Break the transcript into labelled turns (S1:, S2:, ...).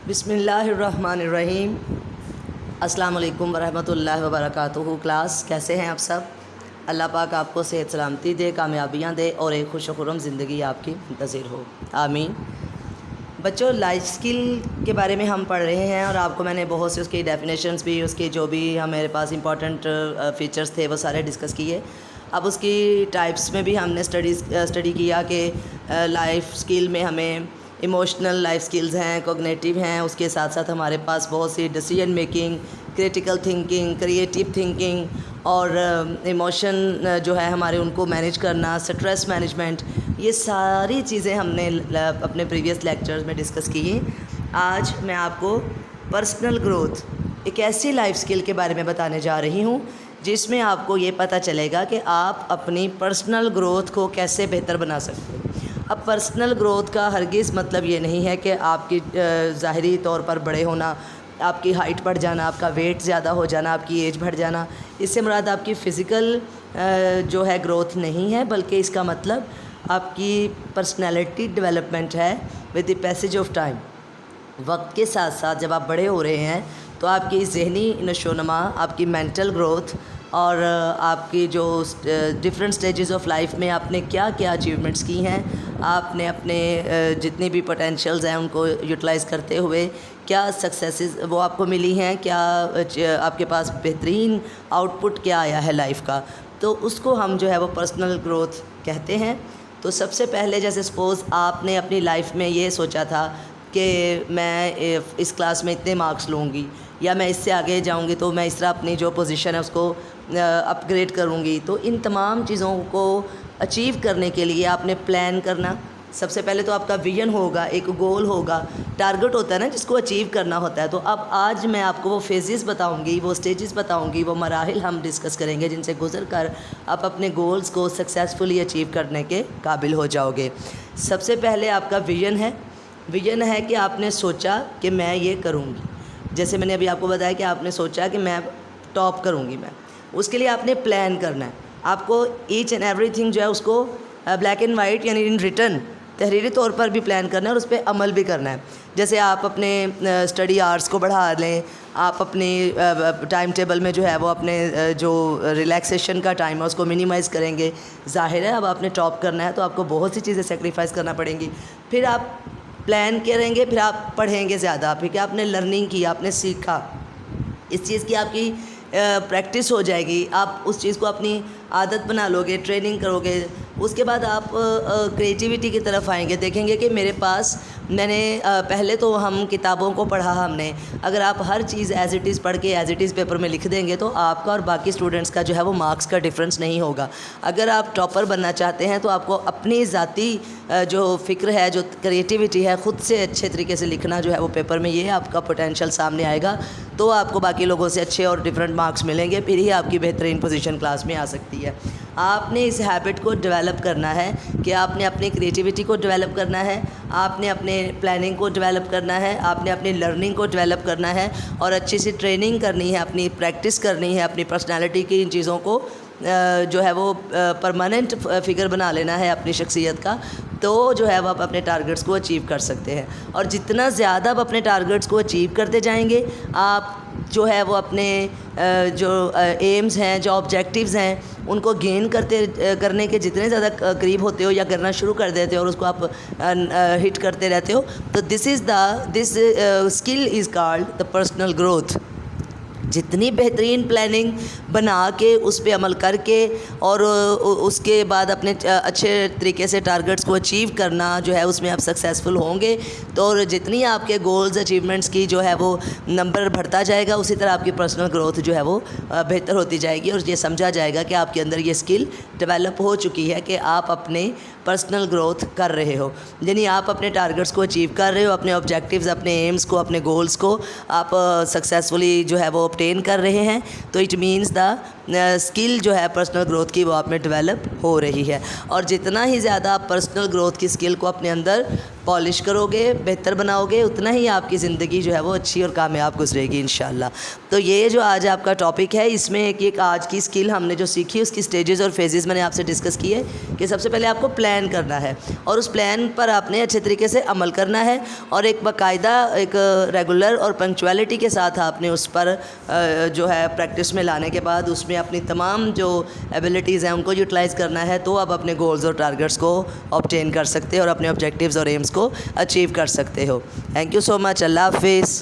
S1: بسم اللہ الرحمن الرحیم۔ السلام علیکم ورحمۃ اللہ وبرکاتہ۔ کلاس کیسے ہیں آپ سب؟ اللہ پاک آپ کو صحت سلامتی دے، کامیابیاں دے اور ایک خوش و خرم زندگی آپ کی منتظر ہو، آمین۔ بچوں، لائف سکل کے بارے میں ہم پڑھ رہے ہیں اور آپ کو میں نے بہت سے اس کی ڈیفینیشنز بھی، اس کے جو بھی ہمارے پاس امپورٹنٹ فیچرز تھے وہ سارے ڈسکس کیے۔ اب اس کی ٹائپس میں بھی ہم نے اسٹڈی کیا کہ لائف سکل میں ہمیں ایموشنل لائف سکلز ہیں، کوگنیٹیو ہیں، اس کے ساتھ ساتھ ہمارے پاس بہت سی decision making, critical thinking, creative thinking اور ایموشن جو ہے ہمارے ان کو مینیج کرنا، سٹریس مینجمنٹ، یہ ساری چیزیں ہم نے اپنے پریویس لیکچرز میں ڈسکس کی ہیں۔ آج میں آپ کو پرسنل گروتھ، ایک ایسی لائف سکل کے بارے میں بتانے جا رہی ہوں جس میں آپ کو یہ پتہ چلے گا کہ آپ اپنی پرسنل گروتھ کو کیسے بہتر بنا سکتے ہیں۔ اب پرسنل گروتھ کا ہرگز مطلب یہ نہیں ہے کہ آپ کی ظاہری طور پر بڑے ہونا، آپ کی ہائٹ بڑھ جانا، آپ کا ویٹ زیادہ ہو جانا، آپ کی ایج بڑھ جانا، اس سے مراد آپ کی فزیکل جو ہے گروتھ نہیں ہے، بلکہ اس کا مطلب آپ کی پرسنالٹی ڈیولپمنٹ ہے with the passage of time. وقت کے ساتھ ساتھ جب آپ بڑے ہو رہے ہیں تو آپ کی ذہنی نشو و نما، آپ کی مینٹل گروتھ اور آپ کی جو ڈفرینٹ سٹیجز آف لائف میں آپ نے کیا کیا اچیومنٹس کی ہیں، آپ نے اپنے جتنی بھی پوٹینشیلز ہیں ان کو یوٹیلائز کرتے ہوئے کیا سکسیسز وہ آپ کو ملی ہیں، کیا آپ کے پاس بہترین آؤٹ پٹ کیا آیا ہے لائف کا، تو اس کو ہم جو ہے وہ پرسنل گروتھ کہتے ہیں۔ تو سب سے پہلے جیسے سپوز آپ نے اپنی لائف میں یہ سوچا تھا کہ میں اس کلاس میں اتنے مارکس لوں گی، یا میں اس سے آگے جاؤں گی تو میں اس طرح اپنی جو پوزیشن ہے اس کو اپ گریڈ کروں گی، تو ان تمام چیزوں کو اچیو کرنے کے لیے آپ نے پلان کرنا۔ سب سے پہلے تو آپ کا ویژن ہوگا، ایک گول ہوگا، ٹارگٹ ہوتا ہے نا جس کو اچیو کرنا ہوتا ہے۔ تو اب آج میں آپ کو وہ فیزز بتاؤں گی، وہ سٹیجز بتاؤں گی، وہ مراحل ہم ڈسکس کریں گے جن سے گزر کر آپ اپنے گولز کو سکسیزفلی اچیو کرنے کے قابل ہو جاؤ گے۔ سب سے پہلے آپ کا ویژن ہے۔ ویژن ہے کہ آپ نے سوچا کہ میں یہ کروں گی، جیسے میں نے ابھی آپ کو بتایا کہ آپ نے سوچا کہ میں ٹاپ کروں گی، میں اس کے لیے آپ نے پلان کرنا ہے۔ آپ کو ایچ اینڈ ایوری تھنگ جو ہے اس کو بلیک اینڈ وائٹ یعنی ان ریٹن تحریری طور پر بھی پلان کرنا ہے اور اس پہ عمل بھی کرنا ہے۔ جیسے آپ اپنے اسٹڈی آورس کو بڑھا لیں، آپ اپنی ٹائم ٹیبل میں جو ہے وہ اپنے جو ریلیکسیشن کا ٹائم ہے اس کو منیمائز کریں گے۔ ظاہر ہے اب آپ نے ٹاپ کرنا ہے تو آپ کو بہت سی چیزیں سیکریفائز کرنا پڑیں گی۔ پھر آپ پلان کریں گے، پھر آپ پڑھیں گے زیادہ، پھر کہ آپ نے لرننگ کی، آپ نے سیکھا، اس چیز کی آپ کی پریکٹس ہو جائے گی، آپ اس چیز کو اپنی عادت بنا لو گے، ٹریننگ کرو گے۔ اس کے بعد آپ کریٹیوٹی کی طرف آئیں گے، دیکھیں گے کہ میرے پاس میں نے پہلے تو ہم کتابوں کو پڑھا ہم نے، اگر آپ ہر چیز ایز اٹ از پڑھ کے ایز اٹ از پیپر میں لکھ دیں گے تو آپ کا اور باقی اسٹوڈنٹس کا جو ہے وہ مارکس کا ڈفرینس نہیں ہوگا۔ اگر آپ ٹاپر بننا چاہتے ہیں تو آپ کو اپنی ذاتی جو فکر ہے، جو کریٹیوٹی ہے، خود سے اچھے طریقے سے لکھنا جو ہے وہ پیپر میں، یہ آپ کا پوٹینشیل سامنے آئے گا تو آپ کو باقی لوگوں سے اچھے اور ڈفرینٹ مارکس ملیں گے، پھر ہی آپ کی بہترین پوزیشن کلاس میں آ سکتی ہے۔ آپ نے اس ہیبٹ کو ڈیولپ کرنا ہے کہ آپ نے اپنی کریٹیوٹی کو ڈیولپ کرنا ہے، آپ نے اپنے پلاننگ کو ڈیولپ کرنا ہے، آپ نے اپنی لرننگ کو ڈیولپ کرنا ہے اور اچھی سی ٹریننگ کرنی ہے، اپنی پریکٹس کرنی ہے، اپنی پرسنالٹی کی ان چیزوں کو جو ہے وہ پرماننٹ فگر بنا لینا ہے اپنی شخصیت کا، تو جو ہے وہ آپ اپنے ٹارگٹس کو اچیو کر سکتے ہیں۔ اور جتنا زیادہ آپ اپنے ٹارگٹس کو اچیو کرتے جائیں گے، آپ جو ہے وہ اپنے جو ایمز ہیں، جو آبجیکٹیوز ہیں، ان کو گین کرنے کے جتنے زیادہ قریب ہوتے ہو یا کرنا شروع کر دیتے ہو اور اس کو آپ ہٹ کرتے رہتے ہو، تو this skill is called the personal growth. جتنی بہترین پلاننگ بنا کے اس پہ عمل کر کے اور اس کے بعد اپنے اچھے طریقے سے ٹارگٹس کو اچیو کرنا جو ہے اس میں آپ سکسیزفل ہوں گے، تو جتنی آپ کے گولز اچیومنٹس کی جو ہے وہ نمبر بڑھتا جائے گا، اسی طرح آپ کی پرسنل گروتھ جو ہے وہ بہتر ہوتی جائے گی اور یہ سمجھا جائے گا کہ آپ کے اندر یہ اسکل ڈیولپ ہو چکی ہے کہ آپ اپنے پرسنل گروتھ کر رہے ہو، یعنی آپ اپنے ٹارگٹس کو اچیو کر رہے ہو، اپنے آبجیکٹیوز، اپنے ایمز کو، اپنے گولز کو آپ سکسیزفلی جو ہے وہ obtain کر رہے ہیں، تو اٹ مینس دا اسکل جو ہے پرسنل گروتھ کی وہ آپ میں ڈیولپ ہو رہی ہے۔ اور جتنا ہی زیادہ آپ پرسنل گروتھ کی اسکل کو اپنے اندر پالش کرو گے، بہتر بناؤ گے، اتنا ہی آپ کی زندگی جو ہے وہ اچھی اور کامیاب گزرے گی انشاءاللہ۔ تو یہ جو آج آپ کا ٹاپک ہے، اس میں ایک آج کی اسکل ہم نے جو سیکھی اس کی سٹیجز اور فیزز میں نے آپ سے ڈسکس کی ہے کہ سب سے پہلے آپ کو پلان پلان کرنا ہے اور اس پلان پر آپ نے اچھے طریقے سے عمل کرنا ہے اور ایک باقاعدہ ایک ریگولر اور پنکچویلٹی کے ساتھ آپ نے اس پر جو ہے پریکٹس میں لانے کے بعد اس میں اپنی تمام جو ایبلٹیز ہیں ان کو یوٹیلائز کرنا ہے، تو آپ اپنے گولز اور ٹارگیٹس کو آبٹین کر سکتے ہو اور اپنے آبجیکٹیوز اور ایمز کو اچیو کر سکتے ہو۔ تھینک یو سو مچ، اللہ حافظ۔